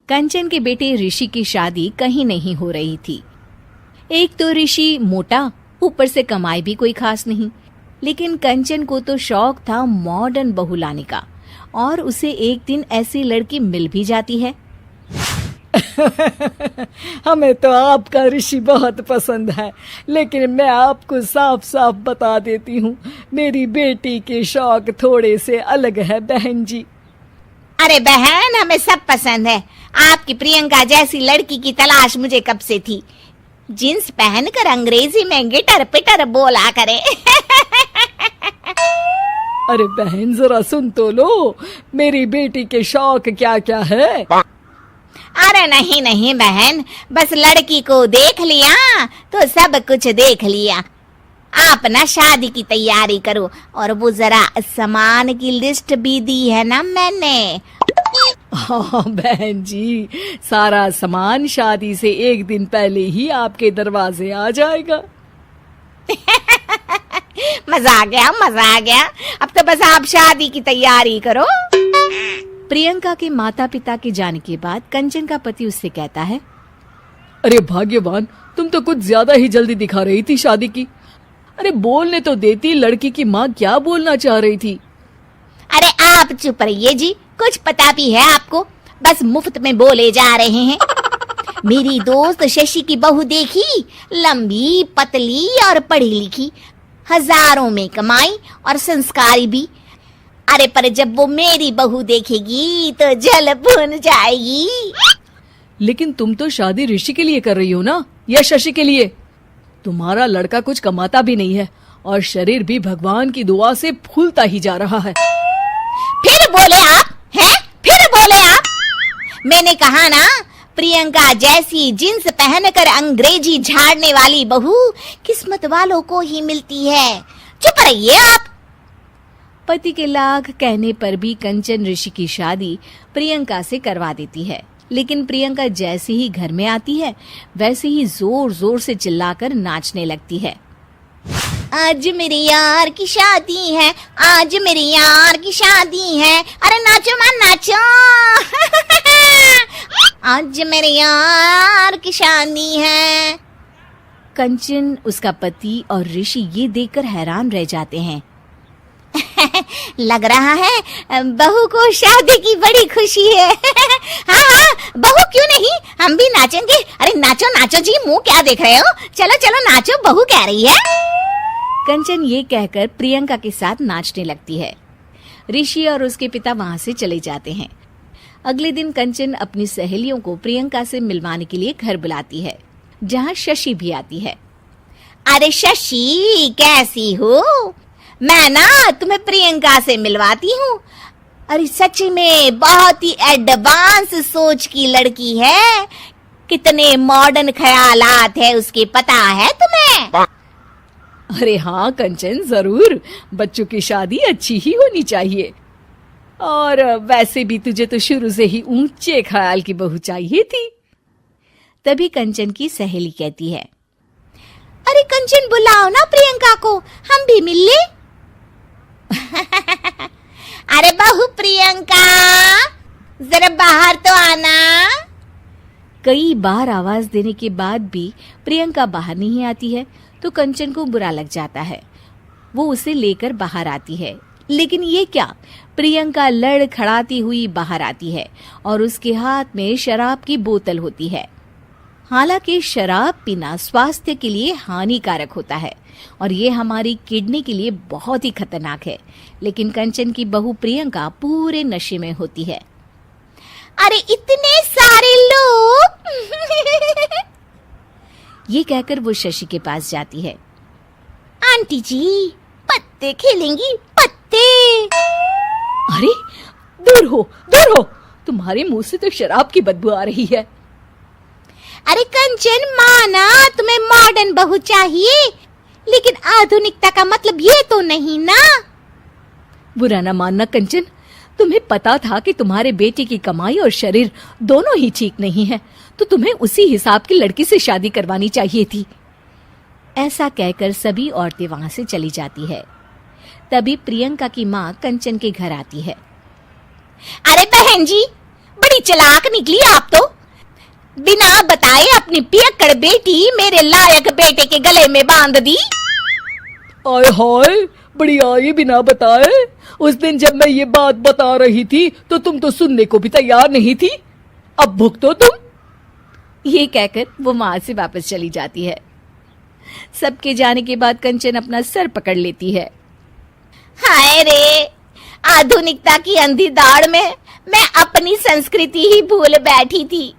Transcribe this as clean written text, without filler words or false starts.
कंचन के बेटे ऋषि की शादी कहीं नहीं हो रही थी। एक तो ऋषि मोटा, ऊपर से कमाई भी कोई खास नहीं। लेकिन कंचन को तो शौक था मॉडर्न बहू लाने का, और उसे एक दिन ऐसी लड़की मिल भी जाती है। हमें तो आपका ऋषि बहुत पसंद है, लेकिन मैं आपको साफ साफ बता देती हूँ, मेरी बेटी के शौक थोड़े से अलग है बहन जी। अरे बहन, हमें सब पसंद है। आपकी प्रियंका जैसी लड़की की तलाश मुझे कब से थी। जींस पहनकर अंग्रेजी में गिटर पिटर बोला करे। अरे बहन, जरा सुन तो लो, मेरी बेटी के शौक क्या क्या है। अरे नहीं नहीं बहन, बस लड़की को देख लिया तो सब कुछ देख लिया। आप ना शादी की तैयारी करो, और वो जरा सामान की लिस्ट भी दी है ना मैंने। हाँ बहन जी, सारा सामान शादी से एक दिन पहले ही आपके दरवाजे आ जाएगा। मजा आ गया, मजा आ गया। अब तो बस आप शादी की तैयारी करो। प्रियंका के माता पिता के जाने के बाद कंचन का पति उससे कहता है, अरे भाग्यवान, तुम तो कुछ ज्यादा ही जल्दी दिखा रही थी शादी की। अरे बोलने तो देती, लड़की की माँ क्या बोलना चाह रही थी। अरे आप चुप रहिए जी, कुछ पता भी है आपको, बस मुफ्त में बोले जा रहे हैं। मेरी दोस्त शशि की बहू देखी, लंबी पतली और पढ़ी लिखी, हजारों में कमाई और संस्कारी भी। अरे पर जब वो मेरी बहू देखेगी तो जल भुन जाएगी। लेकिन तुम तो शादी ऋषि के लिए कर रही हो ना, या शशि के लिए? तुम्हारा लड़का कुछ कमाता भी नहीं है, और शरीर भी भगवान की दुआ से फूलता ही जा रहा है। फिर बोले आप हैं? फिर बोले आप? मैंने कहा ना, प्रियंका जैसी जींस पहनकर अंग्रेजी झाड़ने वाली बहू किस्मत वालों को ही मिलती है। चुप रहिए आप। पति के लाख कहने पर भी कंचन ऋषि की शादी प्रियंका से करवा देती है। लेकिन प्रियंका जैसे ही घर में आती है, वैसे ही जोर जोर से चिल्लाकर नाचने लगती है। आज मेरे यार की शादी है, आज मेरे यार की शादी है। अरे नाचो मां नाचो। आज मेरे यार की शादी है। कंचन, उसका पति और ऋषि ये देखकर हैरान रह जाते हैं। लग रहा है बहू को शादी की बड़ी खुशी है। हाँ हाँ, बहू क्यों नहीं, हम भी नाचेंगे। अरे नाचो नाचो जी, मुंह क्या देख रहे हो, चलो चलो नाचो, बहू कह रही है। कंचन ये कहकर प्रियंका के साथ नाचने लगती है। ऋषि और उसके पिता वहां से चले जाते हैं। अगले दिन कंचन अपनी सहेलियों को प्रियंका से मिलवाने के लिए घर बुलाती है, जहाँ शशि भी आती है। अरे शशि, कैसी हो? मैं ना तुम्हें प्रियंका से मिलवाती हूँ। अरे सच में बहुत ही एडवांस सोच की लड़की है। कितने मॉडर्न ख्यालात है उसके, पता है तुम्हें? अरे हाँ कंचन, जरूर। बच्चों की शादी अच्छी ही होनी चाहिए, और वैसे भी तुझे तो शुरू से ही ऊंचे ख्याल की बहू चाहिए थी। तभी कंचन की सहेली कहती है, अरे कंचन, बुलाओ ना प्रियंका को, हम भी मिल ले। अरे बहू प्रियंका, जरा बाहर तो आना। कई बार आवाज देने के बाद भी प्रियंका बाहर नहीं आती है, तो कंचन को बुरा लग जाता है। वो उसे लेकर बाहर आती है, लेकिन ये क्या, प्रियंका लड़खड़ाती हुई बाहर आती है और उसके हाथ में शराब की बोतल होती है। हालांकि शराब पीना स्वास्थ्य के लिए हानिकारक होता है और ये हमारी किडनी के लिए बहुत ही खतरनाक है, लेकिन कंचन की बहू प्रियंका पूरे नशे में होती है। अरे इतने सारे लोग। ये कहकर वो शशि के पास जाती है। आंटी जी, पत्ते खेलेंगी, पत्ते। अरे दूर हो, दूर हो, तुम्हारे मुंह से तो शराब की बदबू आ रही है। अरे कंचन, माना तुम्हें मॉडर्न बहू चाहिए, लेकिन आधुनिकता का मतलब ये तो नहीं ना। बुरा ना मानना कंचन, तुम्हें पता था कि तुम्हारे बेटे की कमाई और शरीर दोनों ही ठीक नहीं है, तो तुम्हें उसी हिसाब की लड़की से शादी करवानी चाहिए थी। ऐसा कहकर सभी औरतें वहां से चली जाती है। तभी प्रियंका की माँ कंचन के घर आती है। अरे बहन जी, बड़ी चालाक निकली आप तो। बजाय अपनी पियक्कड़ बेटी मेरे लायक बेटे के गले में बांध दी। आय हाय, बड़ी आई बिना बताए। उस दिन जब मैं ये बात बता रही थी तो तुम तो सुनने को भी तैयार नहीं थी। अब भुगतो तुम। ये कहकर वो वहां से वापस चली जाती है। सबके जाने के बाद कंचन अपना सर पकड़ लेती है। हाय रे, आधुनिकता की अंधी दौड़ में मैं अपनी संस्कृति ही भूल बैठी थी।